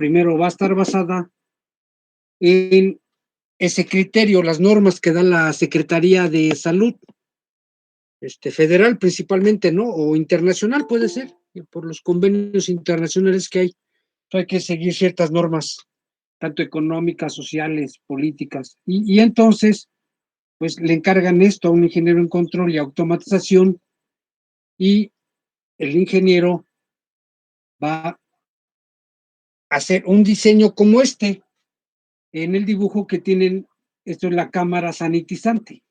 primero va a estar basada en ese criterio, las normas que da la Secretaría de Salud, federal principalmente, ¿no? O internacional puede ser, por los convenios internacionales que hay. Hay que seguir ciertas normas, tanto económicas, sociales, políticas. Y entonces, pues le encargan esto a un ingeniero en control y automatización, y el ingeniero va a hacer un diseño como en el dibujo que tienen. Esto es la cámara sanitizante.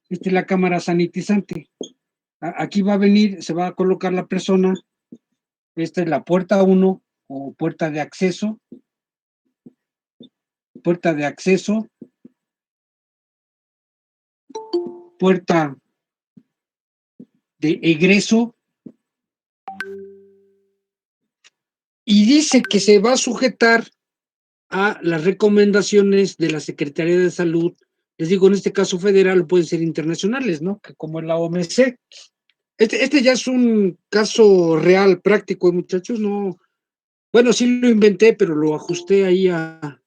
Esta es la cámara sanitizante. Aquí va a venir, se va a colocar la persona. Esta es la puerta 1 o puerta de acceso. Puerta de acceso. Puerta de egreso. Y dice que se va a sujetar a las recomendaciones de la Secretaría de Salud. Les digo, en este caso federal, pueden ser internacionales, ¿no? Que como en la OMC. Este ya es un caso real, práctico, muchachos, no. Bueno, sí lo inventé, pero lo ajusté ahí a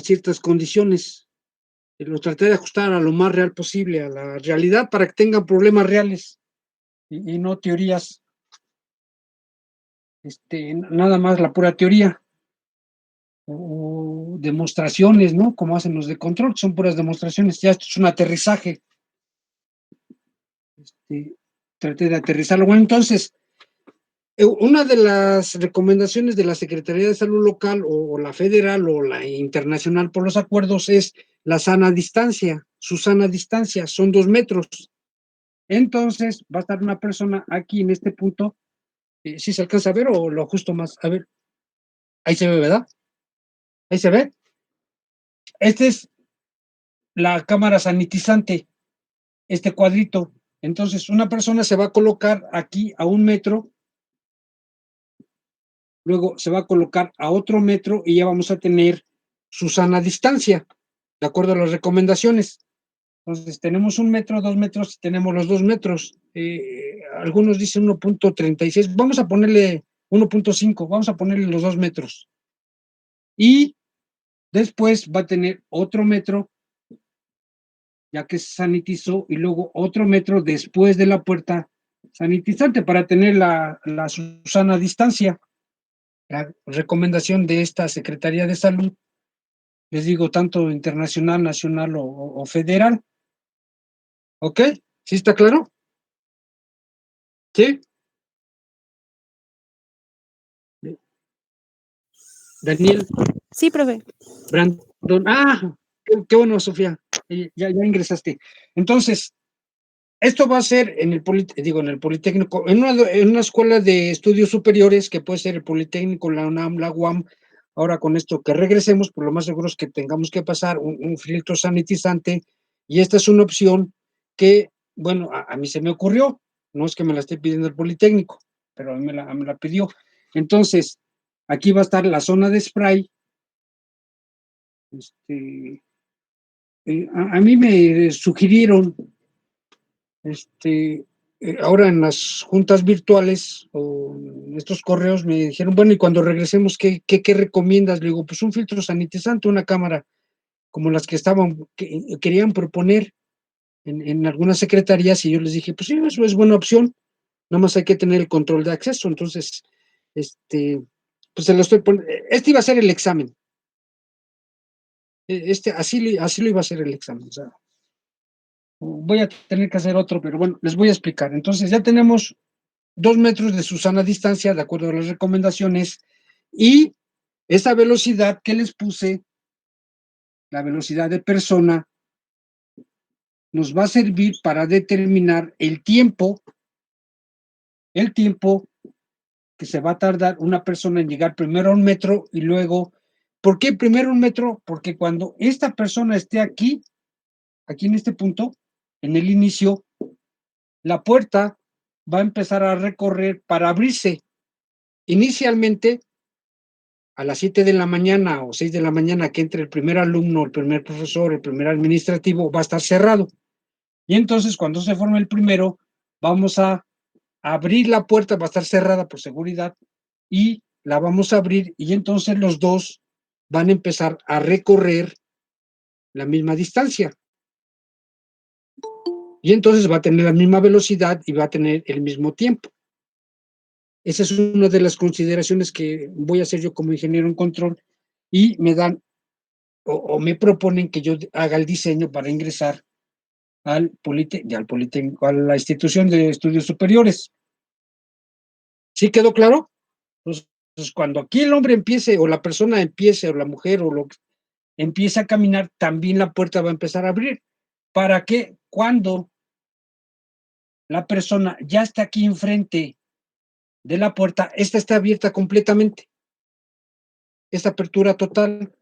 ciertas condiciones. Lo traté de ajustar a lo más real posible, a la realidad, para que tengan problemas reales y no teorías, nada más la pura teoría o demostraciones, ¿no? Como hacen los de control, son puras demostraciones. Ya esto es un aterrizaje. Traté de aterrizarlo. Bueno, entonces, una de las recomendaciones de la Secretaría de Salud local o la federal o la internacional por los acuerdos es la sana distancia. Su sana distancia son 2 metros. Entonces, va a estar una persona aquí en este punto. ¿Sí se alcanza a ver o lo ajusto más? A ver, ahí se ve, ¿verdad? Ahí se ve. Esta es la cámara sanitizante, este cuadrito. Entonces, una persona se va a colocar aquí a 1 metro, luego se va a colocar a otro metro y ya vamos a tener su sana distancia, de acuerdo a las recomendaciones. Entonces, tenemos 1 metro, 2 metros, y tenemos los 2 metros. Algunos dicen 1.36, vamos a ponerle 1.5, vamos a ponerle los 2 metros. Y después va a tener otro metro, ya que se sanitizó, y luego otro metro después de la puerta sanitizante para tener la sana distancia. La recomendación de esta Secretaría de Salud, les digo, tanto internacional, nacional o federal. ¿Ok? ¿Sí está claro? ¿Sí? Daniel, Sí, profe. Brandon. Qué bueno, Sofía. Ya ingresaste. Entonces, esto va a ser en el Politécnico, en una escuela de estudios superiores, que puede ser el Politécnico, la UNAM, la UAM. Ahora con esto que regresemos, por lo más seguro es que tengamos que pasar un filtro sanitizante, y esta es una opción que, bueno, a mí se me ocurrió, no es que me la esté pidiendo el Politécnico, pero a mí me la pidió. Entonces, aquí va a estar la zona de spray. A mí me sugirieron, ahora en las juntas virtuales o en estos correos, me dijeron, bueno, y cuando regresemos, ¿qué recomiendas? Le digo, pues un filtro sanitizante, una cámara como las que querían proponer en algunas secretarías, y yo les dije, pues sí, eso es buena opción, nada más hay que tener el control de acceso. Entonces, pues se lo estoy poniendo. Iba a ser el examen. Así lo iba a ser el examen. O sea, voy a tener que hacer otro, pero bueno, les voy a explicar. Entonces, ya tenemos 2 metros de su sana distancia, de acuerdo a las recomendaciones, y esa velocidad que les puse, la velocidad de persona, nos va a servir para determinar el tiempo que se va a tardar una persona en llegar primero a 1 metro y luego. ¿Por qué primero 1 metro? Porque cuando esta persona esté aquí en este punto, en el inicio, la puerta va a empezar a recorrer para abrirse. Inicialmente, a las 7 de la mañana o 6 de la mañana que entre el primer alumno, el primer profesor, el primer administrativo, va a estar cerrado. Y entonces, cuando se forme el primero, vamos a abrir la puerta, va a estar cerrada por seguridad, y la vamos a abrir, y entonces los dos van a empezar a recorrer la misma distancia. Y entonces va a tener la misma velocidad y va a tener el mismo tiempo. Esa es una de las consideraciones que voy a hacer yo como ingeniero en control, y me dan o me proponen que yo haga el diseño para ingresar al Politécnico, a la institución de estudios superiores. ¿Sí quedó claro? Entonces, cuando aquí el hombre empiece, o la persona empiece, o la mujer, o lo que empieza a caminar, también la puerta va a empezar a abrir. ¿Para qué? Cuando la persona ya está aquí enfrente de la puerta, esta está abierta completamente, esta apertura total,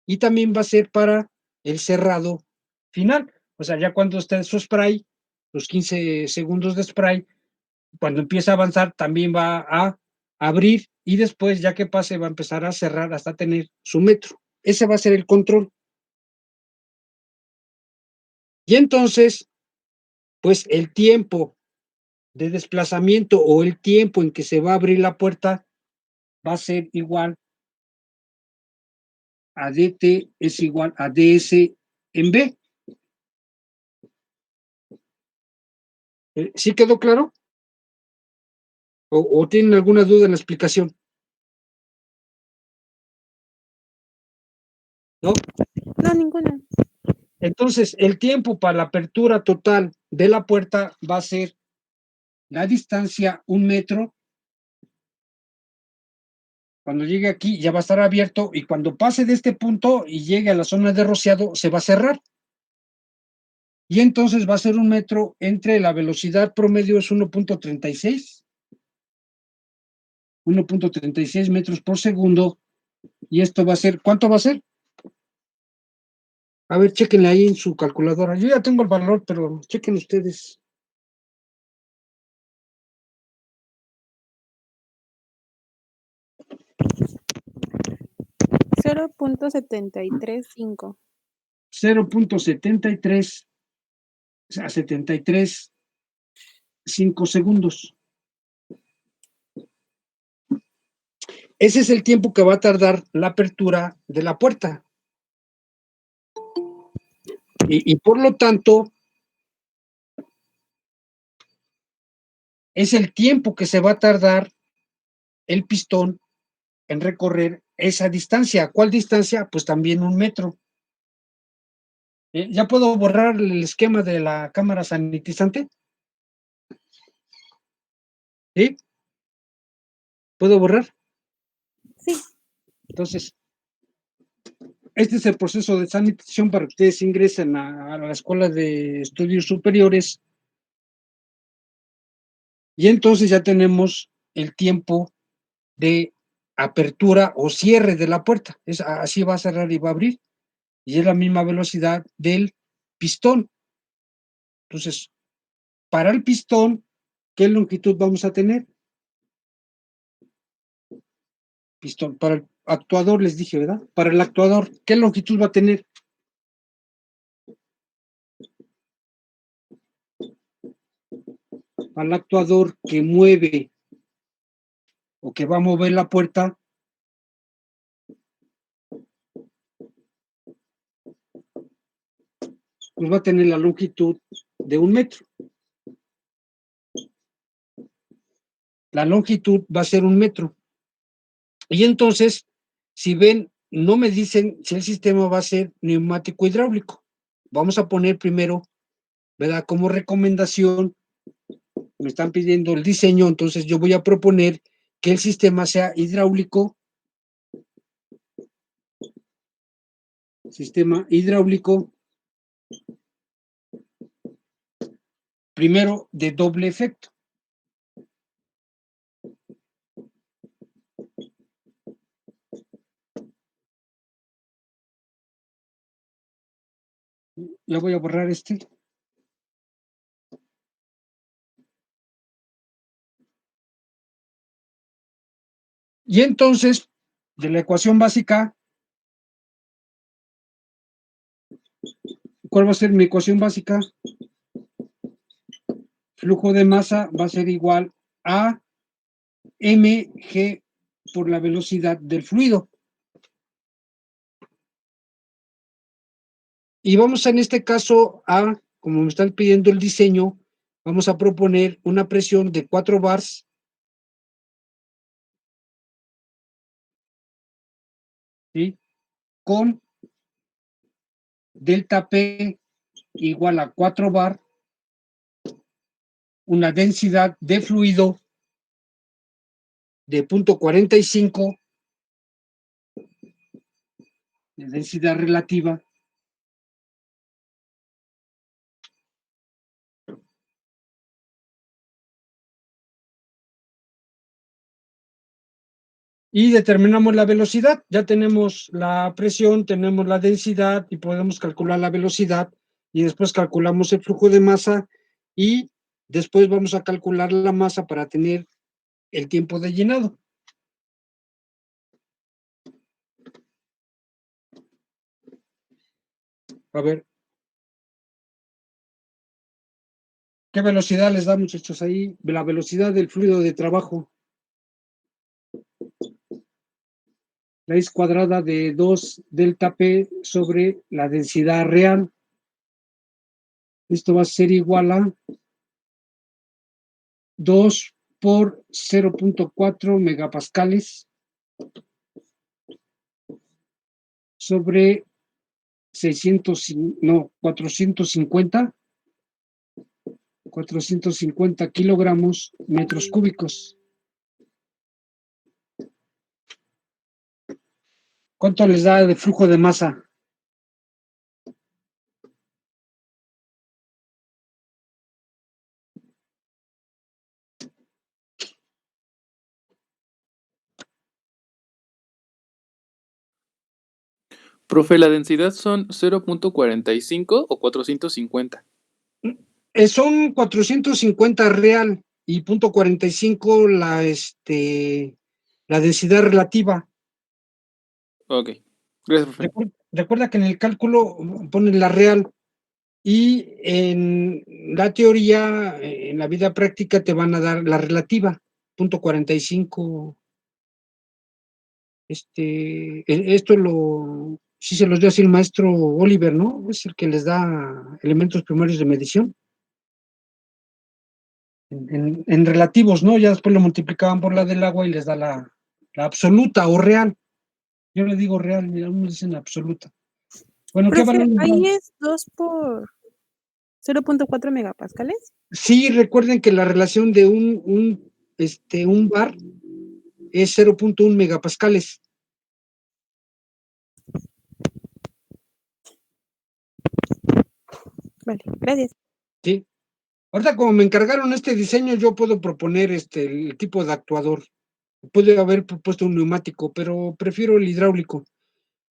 y también va a ser para el cerrado final. O sea, ya cuando esté su spray, los 15 segundos de spray, cuando empieza a avanzar, también va a abrir, y después, ya que pase, va a empezar a cerrar hasta tener su metro. Ese va a ser el control. Y entonces, pues el tiempo de desplazamiento, o el tiempo en que se va a abrir la puerta, va a ser igual a dt es igual a ds en b. ¿Sí quedó claro? ¿O tienen alguna duda en la explicación? ¿No? No, ninguna. Entonces, el tiempo para la apertura total de la puerta va a ser la distancia 1 metro. Cuando llegue aquí ya va a estar abierto, y cuando pase de este punto y llegue a la zona de rociado, se va a cerrar. Y entonces va a ser 1 metro entre la velocidad promedio es 1.36 metros por segundo, y esto va a ser, ¿cuánto va a ser? A ver, chequenle ahí en su calculadora. Yo ya tengo el valor, pero chequen ustedes. .735. 0.73, o sea, 73.5 segundos. Ese es el tiempo que va a tardar la apertura de la puerta. Y por lo tanto, es el tiempo que se va a tardar el pistón en recorrer esa distancia. ¿Cuál distancia? Pues también 1 metro. ¿Ya puedo borrar el esquema de la cámara sanitizante? ¿Sí? ¿Puedo borrar? Sí. Entonces, este es el proceso de sanitización para que ustedes ingresen a la Escuela de Estudios Superiores, y entonces ya tenemos el tiempo de apertura o cierre de la puerta. Así va a cerrar y va a abrir, y es la misma velocidad del pistón. Entonces, para el pistón, ¿qué longitud vamos a tener? Pistón. Para el actuador les dije, ¿verdad? Para el actuador, ¿qué longitud va a tener? Al actuador que mueve o que va a mover la puerta, pues va a tener la longitud de 1 metro. La longitud va a ser 1 metro. Y entonces, si ven, no me dicen si el sistema va a ser neumático hidráulico. Vamos a poner primero, ¿verdad? Como recomendación, me están pidiendo el diseño, entonces yo voy a proponer que el sistema sea hidráulico, sistema hidráulico, primero de doble efecto. Ya voy a borrar este. Y entonces, de la ecuación básica, ¿cuál va a ser mi ecuación básica? flujo de masa va a ser igual a mg por la velocidad del fluido. Y vamos en este caso a, como me están pidiendo el diseño, vamos a proponer una presión de 4 bars ¿sí? Con delta P igual a 4 bar, una densidad de fluido de 0.45, de densidad relativa, y determinamos la velocidad. Ya tenemos la presión, tenemos la densidad y podemos calcular la velocidad y después calculamos el flujo de masa y después vamos a calcular la masa para tener el tiempo de llenado. A ver. ¿Qué velocidad les da, muchachos, ahí? La velocidad del fluido de trabajo. Raíz cuadrada de 2 delta P sobre la densidad real. Esto va a ser igual a 2 por 0.4 megapascales sobre 450 kilogramos metros cúbicos. ¿Cuánto les da de flujo de masa? Profe, ¿la densidad son 0.45 o 450? Son 450 real y 0.45 la densidad relativa. Ok, gracias, profe. Recuerda que en el cálculo ponen la real y en la teoría, en la vida práctica, te van a dar la relativa, 0.45. Esto sí se los dio así el maestro Oliver, ¿no? Es el que les da elementos primarios de medición. En relativos, ¿no? Ya después lo multiplicaban por la del agua y les da la absoluta o real. Yo le digo real, mira, unos dicen absoluta. Bueno, ¿qué Profe, valor? ahí es 2 por 0.4 megapascales. Sí, recuerden que la relación de un bar es 0.1 megapascales. Vale, gracias. Sí. Ahorita, como me encargaron este diseño, yo puedo proponer el tipo de actuador. Puede haber propuesto un neumático, pero prefiero el hidráulico.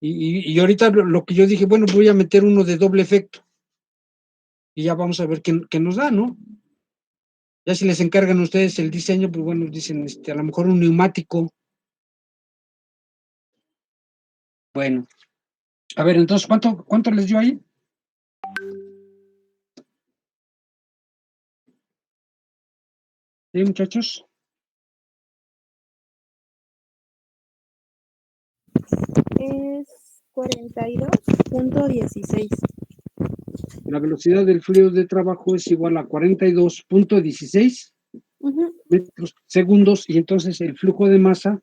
Y ahorita lo que yo dije, bueno, voy a meter uno de doble efecto. Y ya vamos a ver qué nos da, ¿no? Ya si les encargan ustedes el diseño, pues bueno, dicen, a lo mejor un neumático. Bueno. A ver, entonces, ¿cuánto les dio ahí? ¿Sí, muchachos? Es 42.16. La velocidad del fluido de trabajo es igual a 42.16 metros segundos, y entonces el flujo de masa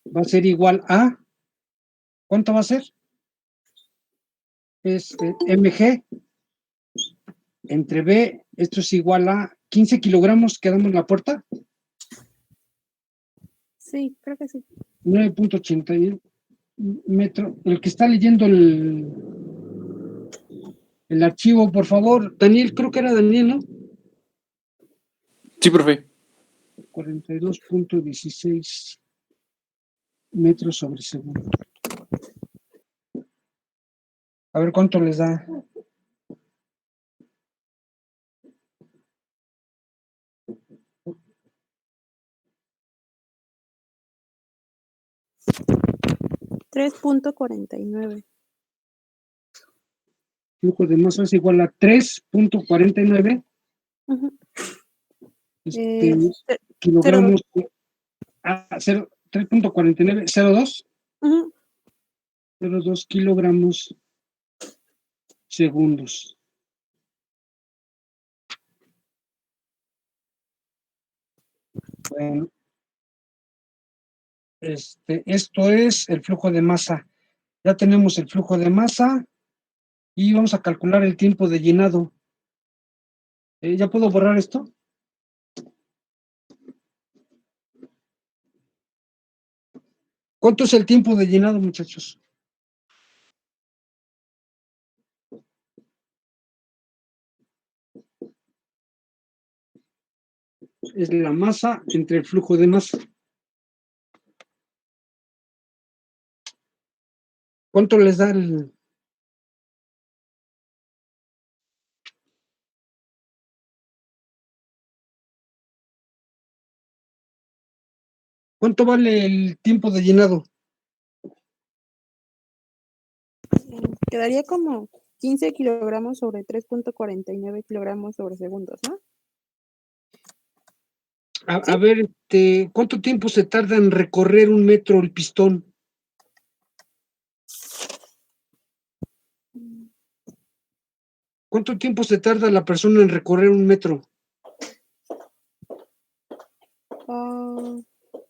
va a ser igual a, ¿cuánto va a ser? Es mg entre B, esto es igual a 15 kilogramos, quedamos en la puerta. Sí, creo que sí. 9.81 metros. El que está leyendo el archivo, por favor. Daniel, creo que era Daniel, ¿no? Sí, profe. 42.16 metros sobre segundo. A ver cuánto les da. $3.49. Flujo de masa es igual a 3.49 Ujú. Este, Ce- kilogramos, 3.49, 02, ujú. 02 kilogramos segundos. Bueno, esto es el flujo de masa. Ya tenemos el flujo de masa y vamos a calcular el tiempo de llenado. ¿Ya puedo borrar esto? ¿Cuánto es el tiempo de llenado, muchachos? Es la masa entre el flujo de masa. ¿Cuánto les da el...? ¿Cuánto vale el tiempo de llenado? Quedaría como 15 kilogramos sobre 3.49 kilogramos sobre segundos, ¿no? A ver, ¿cuánto tiempo se tarda en recorrer un metro el pistón? ¿Cuánto tiempo se tarda la persona en recorrer un metro?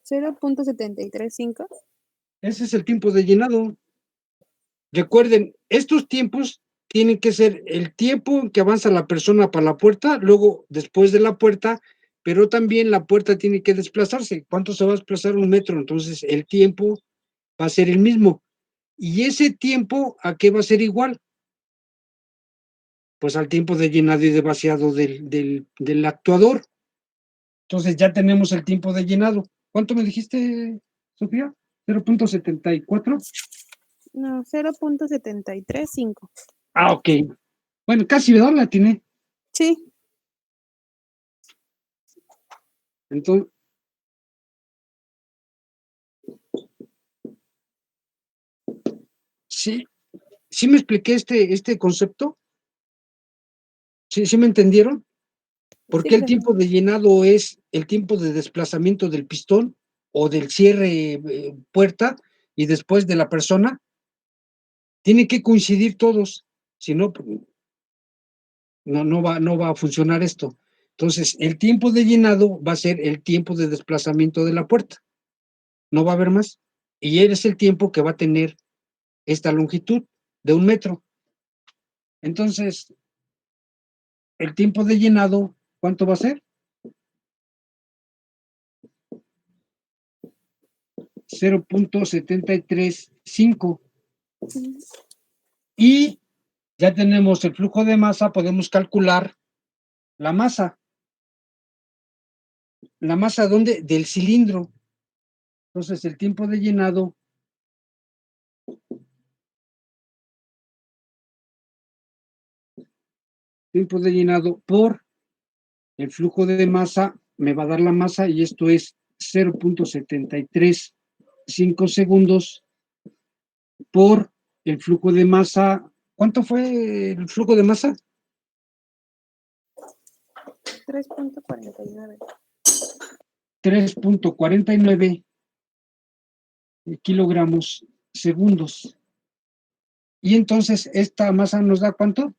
0.735. Ese es el tiempo de llenado. Recuerden, estos tiempos tienen que ser el tiempo en que avanza la persona para la puerta, luego después de la puerta, pero también la puerta tiene que desplazarse. ¿Cuánto se va a desplazar un metro? Entonces, el tiempo va a ser el mismo. ¿Y ese tiempo a qué va a ser igual? Pues al tiempo de llenado y de vaciado del actuador. Entonces, ya tenemos el tiempo de llenado. ¿Cuánto me dijiste, Sofía? 0.74. No, 0.735. Ah, ok. Bueno, casi, ¿verdad? La tiene. Sí. Entonces, sí, sí me expliqué este concepto. ¿Sí me entendieron? ¿Por Sí, qué el profe. tiempo de llenado es el tiempo de desplazamiento del pistón o del cierre puerta y después de la persona? Tienen que coincidir todos, si no, no va a funcionar esto. Entonces, el tiempo de llenado va a ser el tiempo de desplazamiento de la puerta. No va a haber más. Y es el tiempo que va a tener esta longitud de 1 metro. Entonces, el tiempo de llenado, ¿cuánto va a ser? 0.735. Y ya tenemos el flujo de masa, podemos calcular la masa. ¿La masa dónde? Del cilindro. Entonces, el tiempo de llenado por el flujo de masa me va a dar la masa y esto es 0.735 segundos por el flujo de masa. ¿Cuánto fue el flujo de masa? 3.49. 3.49 kilogramos segundos. Y entonces, ¿esta masa nos da cuánto?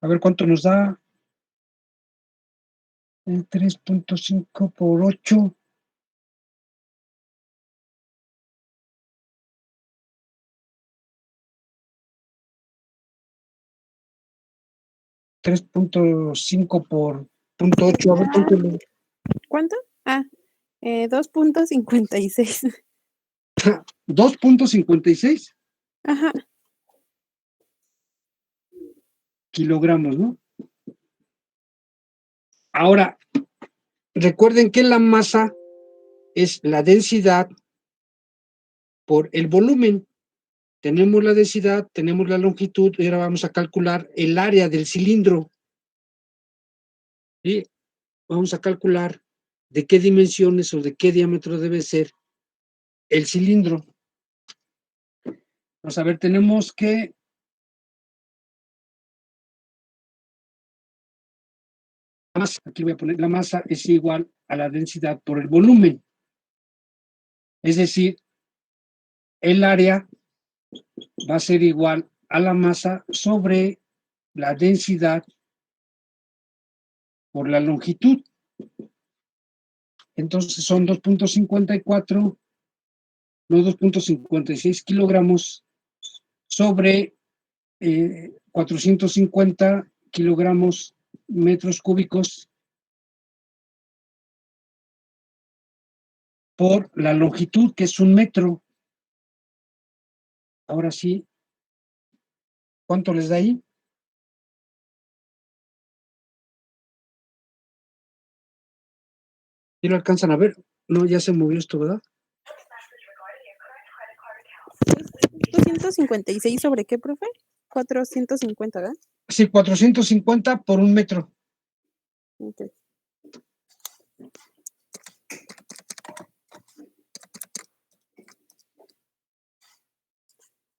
A ver cuánto nos da. 3.5 por 8. 3.5 por 0.8. A ver cuánto le... ¿Cuánto? Ah, 2.56. 2.56 Ajá. kilogramos, ¿no? Ahora, recuerden que la masa es la densidad por el volumen. Tenemos la densidad, tenemos la longitud, y ahora vamos a calcular el área del cilindro. ¿Sí? Vamos a calcular de qué dimensiones o de qué diámetro debe ser el cilindro. Vamos a ver, tenemos que la masa, aquí voy a poner la masa es igual a la densidad por el volumen. Es decir, el área va a ser igual a la masa sobre la densidad por la longitud. Entonces son 2.54, no 2.56 kilogramos sobre 450 kilogramos metros cúbicos por la longitud, que es 1 metro. Ahora sí, ¿cuánto les da ahí? ¿Sí lo alcanzan a ver? No, ya se movió esto, ¿verdad? 256 sobre qué, profe? 450, ¿verdad? Sí, 450 por 1 metro. Ok.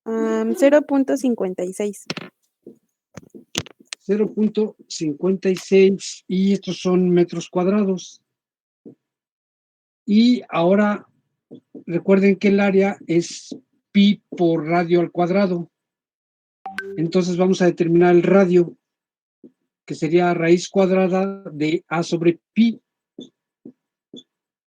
Um, 0.56. 0.56 y estos son metros cuadrados. Y ahora recuerden que el área es pi por radio al cuadrado. Entonces vamos a determinar el radio, que sería raíz cuadrada de a sobre pi.